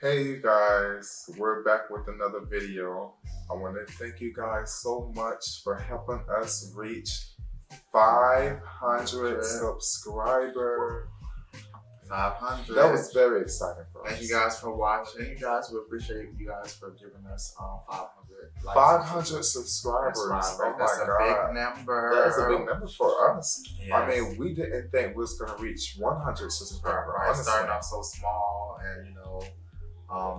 Hey you guys, we're back with another video. I want to thank you guys so much for helping us reach 500 subscribers. 500. That was very exciting for us. Thank you guys for watching. You guys, we appreciate you guys for giving us 500 likes. 500 subscribers. That's Oh That's my a God. big number. That's a big number for us. Yes. I mean, we didn't think we was going to reach 100 subscribers. Right. Starting off so small and,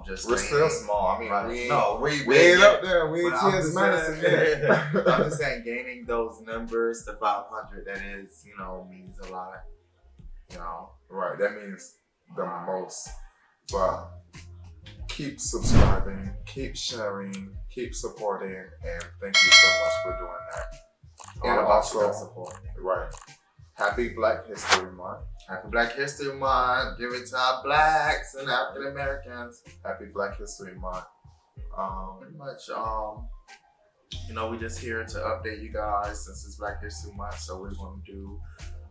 just we're still small. I mean, right. we ain't up there. We ain't I'm T.S. just Madison saying- yet. I'm just saying, gaining those numbers to 500, that is, means a lot. Right, that means the most. But keep subscribing, keep sharing, keep supporting, and thank you so much for doing that. All And about also, your support. right, Happy Black History Month. Happy Black History Month. Give it to our blacks and African Americans. Happy Black History Month. Pretty much, we just here to update you guys since it's Black History Month. So we're going to do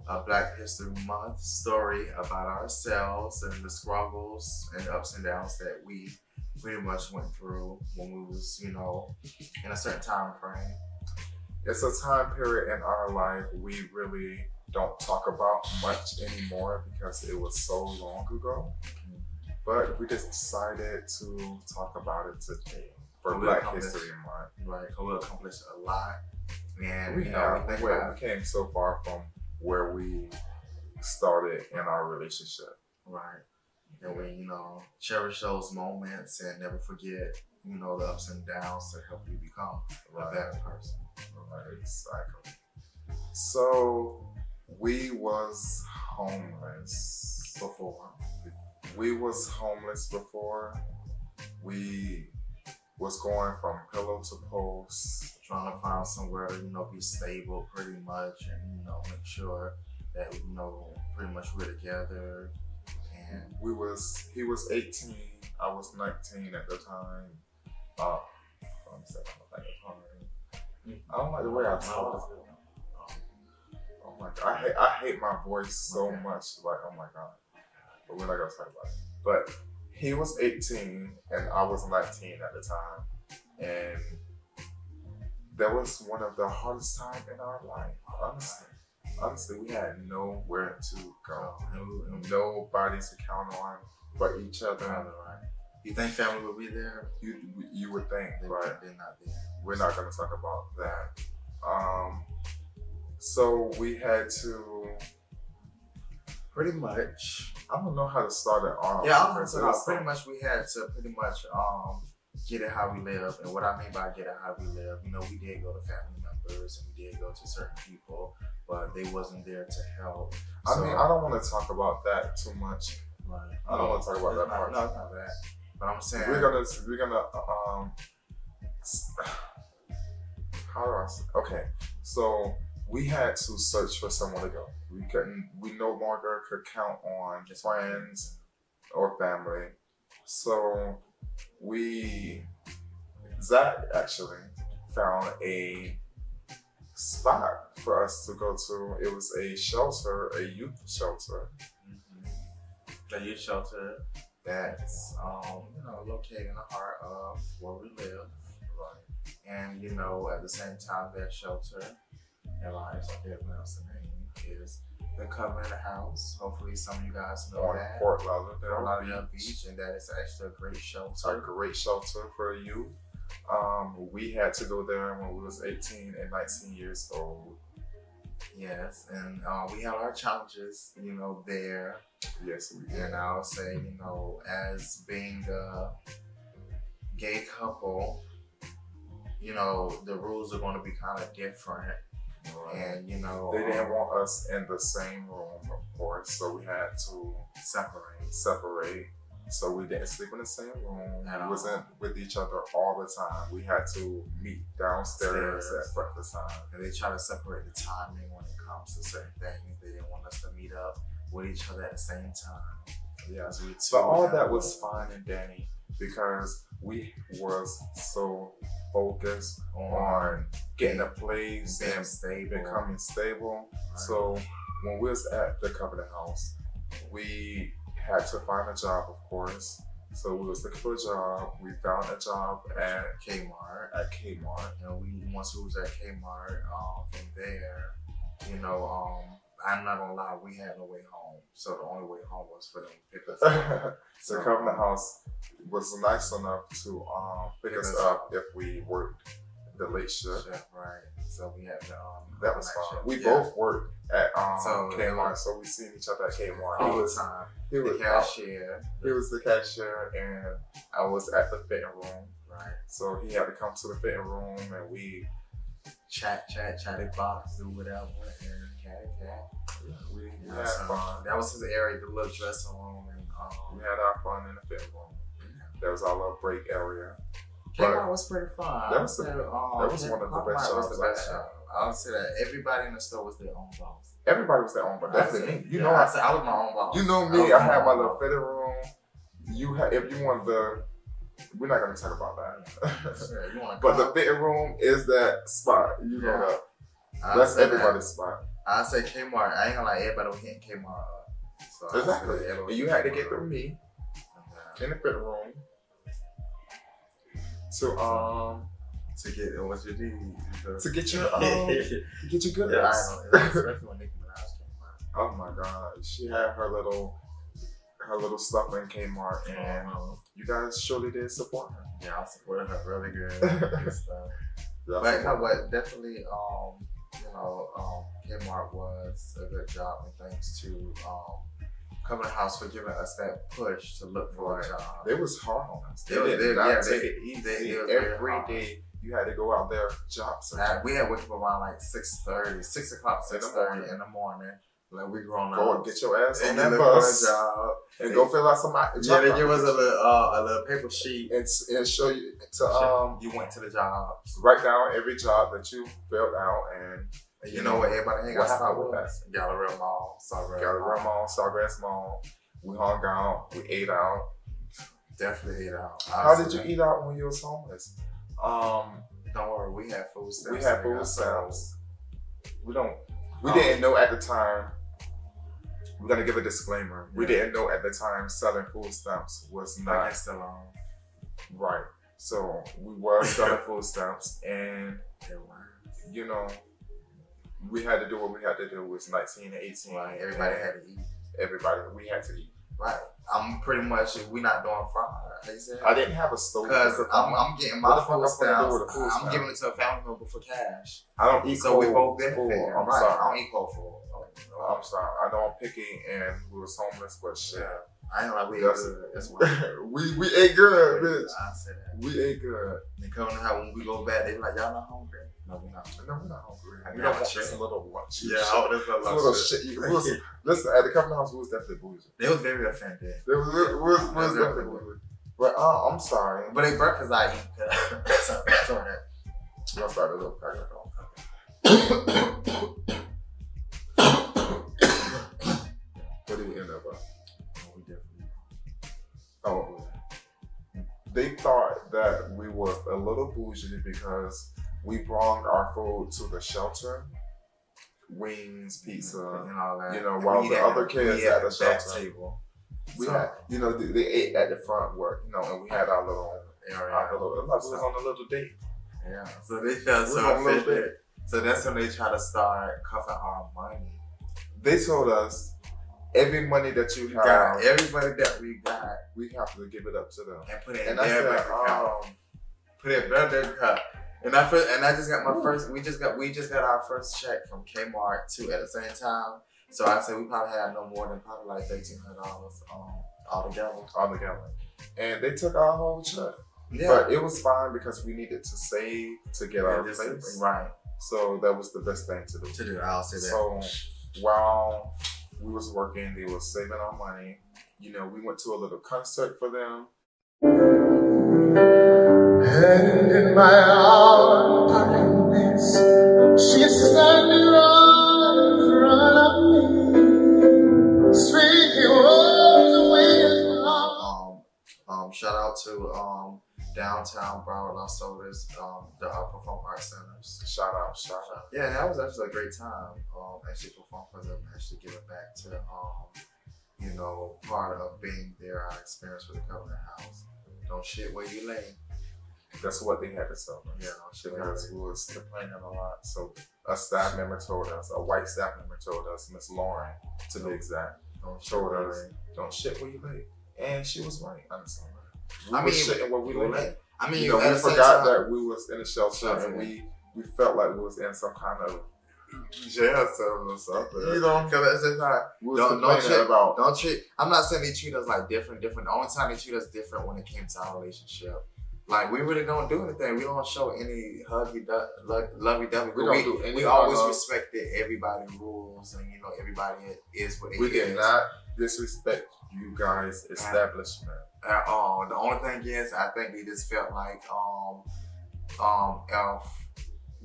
a Black History Month story about ourselves and the struggles and ups and downs that we pretty much went through when we was, in a certain time frame. It's a time period in our life we really don't talk about much anymore because it was so long ago. But we just decided to talk about it today for Black History Month. Right, we accomplished a lot. And we came so far from where we started in our relationship. Right. And we, cherish those moments and never forget, the ups and downs to help you become a better person. Right, exactly. So we was homeless before. We was going from pillow to post, trying to find somewhere to, be stable pretty much and, make sure that, pretty much we're together. And he was 18, I was 19 at the time. I don't like the way I talk. Oh my God, I hate my voice so much. Like, oh my God. But we're not gonna talk about it. But he was 18 and I was 19 at the time. And that was one of the hardest times in our life, honestly. We had nowhere to go. Nobody to count on but each other. Right. You think family would be there? You would think, right? They're not there. We're not going to talk about that. So we had to pretty much, I don't know how to start it off. Yeah, I was gonna say, pretty much we had to pretty much get it how we live. And what I mean by get it how we live, we did go to family members and we did go to certain people, but they wasn't there to help. I mean, I don't want to talk about that too much. Right. I don't want to talk about that part. No, it's not that. But I'm saying we're gonna how do I say? Okay, so we had to search for somewhere to go. We no longer could count on friends or family. So Zach actually found a spot for us to go to. It was a shelter, a youth shelter. A youth shelter that's located in the heart of where we live. Right. And at the same time, that shelter, and I can't pronounce the name, is the Covenant House. Hopefully some of you guys know that. Fort Lauderdale Beach, and that is actually a great shelter. A great shelter for youth. We had to go there when we was 18 and 19 years old. Yes, and we had our challenges, there. Yes, we did. And I'll say, as being a gay couple, the rules are going to be kind of different. Right. And, they didn't want us in the same room, of course, so we had to separate. So we didn't sleep in the same room. We wasn't with each other all the time. We had to meet downstairs at breakfast time. And they try to separate the timing when it comes to certain things. They didn't want us to meet up with each other at the same time. Yeah, but all that was fine and dandy because we was so focused on getting a place and becoming stable. Right. So when we was at the Covenant House, we had to find a job, of course. So we was looking for a job. We found a job at Kmart. And once we was at Kmart, from there, I'm not gonna lie, we had no way home. So the only way home was for them to pick us up. So Covenant House was nice enough to pick us up if we worked the late shift. Right. So we had that was fun. We both worked at Kmart, so we seen each other at Kmart. All the time. He was the cashier. He was the cashier, and I was at the fitting room. Right. So he had to come to the fitting room, and we chatted box, do whatever, and we had fun. That was his area, the little dressing room, and we had our fun in the fitting room. That was our little break area. Kmart was pretty fun. That was one of the best jobs. I would say that everybody in the store was their own boss. Everybody was their own boss. Definitely. You know, I was my own boss. You know me. I had my little fitting room. If you want we're not gonna talk about that. Sure, but the fitting room is that spot. You know that. That's everybody's spot. I say Kmart. I ain't gonna lie. Everybody was hitting Kmart up. So exactly. And you had to get through me in the fitting room to get what you need. To get your goods. Yeah, I know. Especially when Nicki Minaj came out. Oh my God, she had her little stuff in Kmart, and you guys surely did support her. Yeah, I supported her really good stuff. But definitely, Kmart was a good job, and thanks to Covenant House for giving us that push to look for a job. It was hard on us. They did not take it easy. Every day you had to go out there job searching. We had wake up around like 6:30, 6 o'clock, 6:30 in the morning. Like we grown up. Go and get your ass on that bus job and go fill out some. Yeah, they give us a little paper sheet and show you to you went to the job. Write down every job that you filled out, and you know what everybody hang out with us. Galleria Mall, Sawgrass Mall. We hung out. We ate out. Definitely ate out. How did you eat out when you was homeless? Don't worry, we had food stamps. We had food stamps. We didn't know at the time. We're gonna give a disclaimer. Yeah. We didn't know at the time selling food stamps was not against the law. Right. So we were selling food stamps, and we had to do what we had to do. It was 19 and 18. Right. Everybody had to eat. We had to eat. Right. I'm pretty much, we not doing fried. I didn't have a stove. Because I'm getting my food stamps. I'm giving it to a family member for cash. I don't eat so we both benefit. I'm right. sorry. I don't eat cold food. I'm sorry. I know I'm picky and we was homeless, but shit. I ain't like we ate good. That's why. we ate good, bitch. I said that. We ate good. They come to how when we go back, they be like, y'all not hungry. No, we're not hungry. We don't want this little lunch. Yeah, all this little shit. Listen, at the Covenant House, we was definitely bougie. They was very offended. We was definitely bougie. But I'm sorry. But they breakfast I eat good. Sorry. I'm sorry, little What did we end up with? We definitely. Oh, they thought that we was a little bougie because we brought our food to the shelter, wings, pizza, and all that. While the other kids at the shelter table. We had, they ate at the front where, and we had our little area. It was on a little date. Yeah. So they felt so offended. So that's when they try to start cuffing our money. They told us every money that you have, everybody that we got, we have to give it up to them and put it in their bank account. Put it in their account. And I just got my first. We just got our first check from Kmart too at the same time. So I said we probably had no more than probably like $1,300 altogether. And they took our whole check. Yeah. But it was fine because we needed to save to get our place. Right. So that was the best thing to do. I'll say that. So while we was working, they was saving our money. We went to a little concert for them. And in my arms, darkness, she's standing right in front of me, speaking words away. Shout out to Downtown Broward Las Odas, the Performing Arts Centers. Shout out. Yeah, that was actually a great time. Actually perform for them, actually give it back to you know, part of being there, our experience with the Covenant House. Don't shit where you lay. That's what they had to tell us. Yeah, don't shit where Because you we was complaining a lot. So a staff member told us, a white staff member told us, Miss Lauren, to be exact, told us, don't shit where you lay. And she was right, honestly. We was shitting where we lay. I mean, you know, we forgot that we was in a shelter and we felt like we was in some kind of jail cell or something. You know, because it's like don't treat. I'm not saying they treat us like different. The only time they treat us different when it came to our relationship. Like we really don't do anything. We don't show any lovey-dovey. We always respected everybody's rules, and you know everybody is what it is. We did not disrespect you guys' establishment at all. The only thing is, I think we just felt like if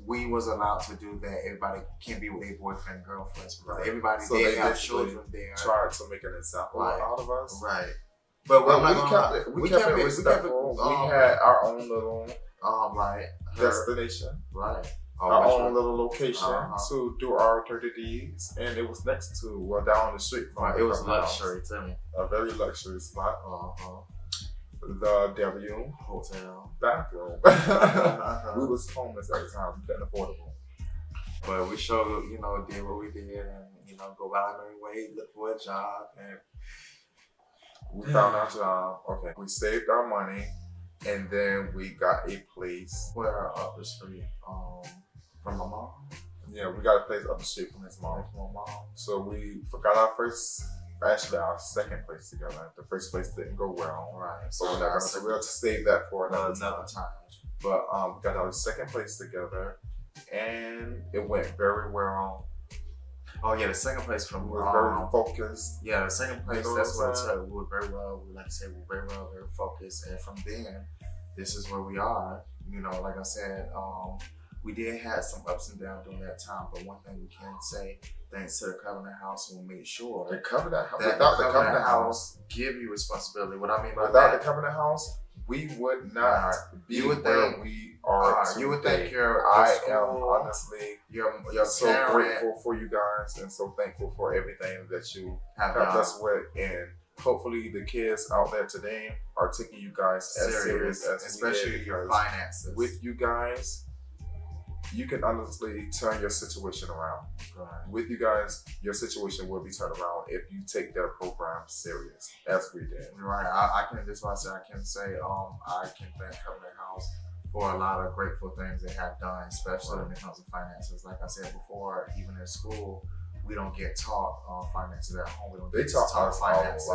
we was allowed to do that, everybody can be with their boyfriend and girlfriends. Because everybody did have children there. Tried to make an example out of us. Right. But we kept it respectful. We had our own little destination. Right. Our own little location to do our dirty deeds. And it was next to, down the street from it was luxury to me. A very luxury spot. The W Hotel bathroom. We was homeless at the time. We couldn't afford a room. But we showed, you know, did what we did and, you know, go by our merry way, look for a job. And we found our job. Okay. We saved our money. And then we got a place where up the street from my mom. Yeah, we got a place up the street from his mom. So we forgot our second place together. The first place didn't go well. Right. So we're not gonna we'll have to save that for another time. But we got our second place together and it went very well. Oh yeah, the second place we were very focused. Yeah, the second place, that's what I tell you. We were very well, like I said, we were very well, very focused. And from then, this is where we are. You know, like I said, we did have some ups and downs during that time, but one thing we can say, thanks to the Covenant House, we made sure the Covenant House, without the Covenant House give you responsibility. What I mean by without the Covenant House, we would not be where we are today. You would think I am honestly you're so grateful for you guys and so thankful for everything that you have helped us with. And hopefully the kids out there today are taking you guys as serious as especially your finances. With you guys, you can honestly turn your situation around. Right. With you guys, your situation will be turned around if you take their program serious, as we did. Right. I can say I can thank Covenant House for a lot of grateful things they have done, especially when it comes to finances. Like I said before, even in school, we don't get taught finances at home. We don't get taught finances,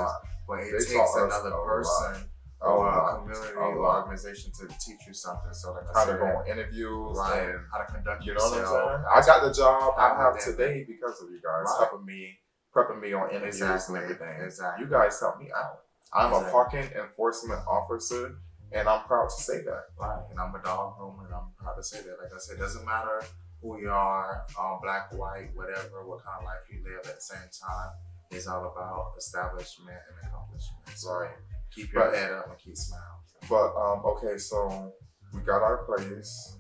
but it takes another person or a community or organization to teach you something. So like how to go on interviews and how to conduct yourself. You know what I'm saying? I got the job I have today because of you guys helping me, prepping me on interviews and everything. Exactly. You guys helped me out. I'm a parking enforcement officer, and I'm proud to say that. Right, and I'm a dog groomer, and I'm proud to say that. Like I said, it doesn't matter who you are, black, white, whatever, what kind of life you live at the same time. It's all about establishment and accomplishment. So keep your head up and keep smiling. But, okay, so we got our place,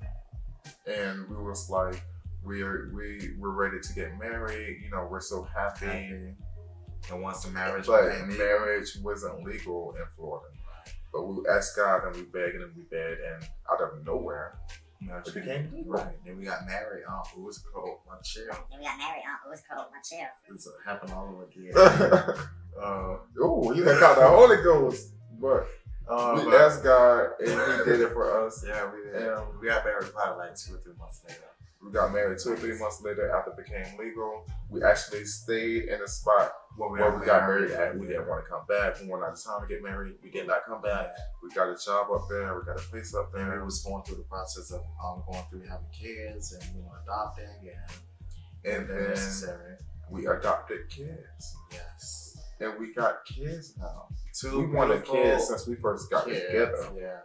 and we was like, we were ready to get married. You know, we're so happy. And once the marriage wasn't legal in Florida. But we asked God and we begged and out of nowhere, it became legal. Right. Then we got married. It was cold. My chill. It's happened all over again. You done caught the Holy Ghost. But we asked God and He did it for us. Yeah, we did. We got married probably like 2 or 3 months later. We got married 2 or 3 months later after it became legal. We actually stayed in a spot where we got married at. We didn't want to come back. We wanted out of time to get married. We did not come back. We got a job up there. We got a place up there. And we was going through the process of going through having kids and adopting and then necessary. We adopted kids. Yes. And we got kids now. We wanted kids since we first got together. Yeah.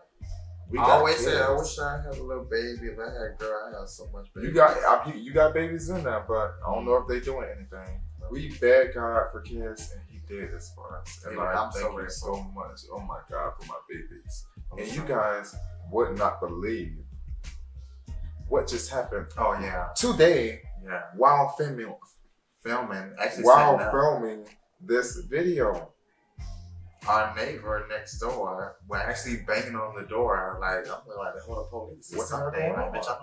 I always said I wish I had a little baby. If I had a girl, I had so much baby. You got babies in there, but I don't know if they're doing anything. We begged God for kids, and He did this for us. And I'm thank you so much. Oh my God, for my babies. And you guys would not believe what just happened. Oh yeah. Today, yeah. While filming, this video. Our neighbor next door were actually banging on the door. Like, I'm like, hold up, police or What's something. going Like, on? bitch, I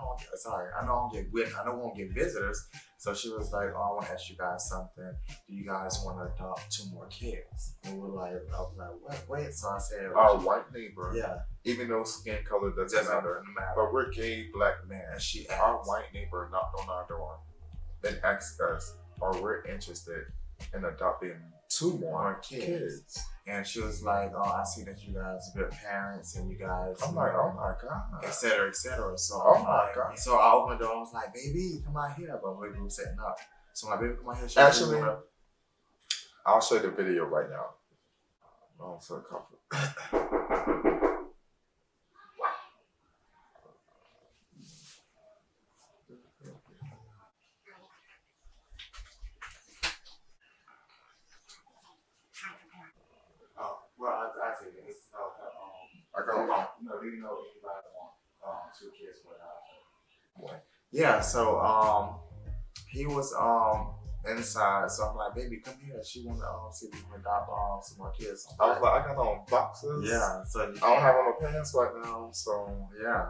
don't want to get visitors. So she was like, oh, I want to ask you guys something. Do you guys want to adopt 2 more kids? And we're like, I was like, what? Wait. So I said, Our white neighbor. yeah, Even though skin color doesn't doesn't matter. matter. But we're gay black men. And she Our asked, white neighbor knocked on our door and asked us, are we interested in adopting 2 more kids? and she was like, oh, I see that you guys are good parents and you guys, I'm like, oh my God. et cetera, et cetera. So Oh I'm my like, God. so I opened the door. I was like, baby, come out here. But we were setting up. So my baby, come out here. She Actually, wanna- I'll show you the video right now. Oh, so comfortable. oh, well, I take it. It's I got no, do you know anybody want 2 kids without? Yeah. So he was inside. So I'm like, baby, come here. She wanna see if we can adopt some more kids. I was like, I got on boxes. yeah. So I don't have on my pants right now, so yeah.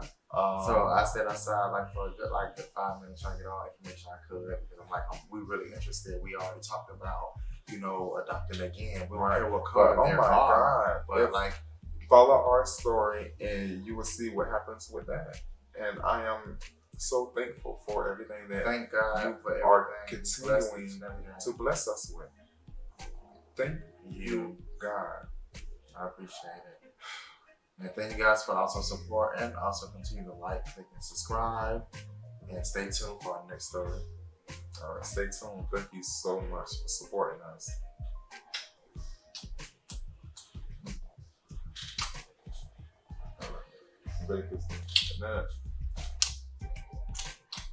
So I stayed outside like for a good 5 minutes trying to get all the information I could because I'm like, we really interested. We already talked about, adopting again. We don't care what color but, oh they my are. God. But If- like, follow our story and you will see what happens with that. And I am so thankful for everything that thank God you for are everything. continuing Blessings and everything. to bless us with. Thank you, God. I appreciate it. And thank you guys for also support and also continue to like, click, and subscribe. And stay tuned for our next story. All right, stay tuned. Thank you so much for supporting us. All right. Ready, Christine? Now,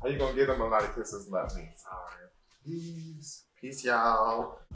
how you gonna give them a lot of kisses, not me? Sorry. Peace. Peace, y'all.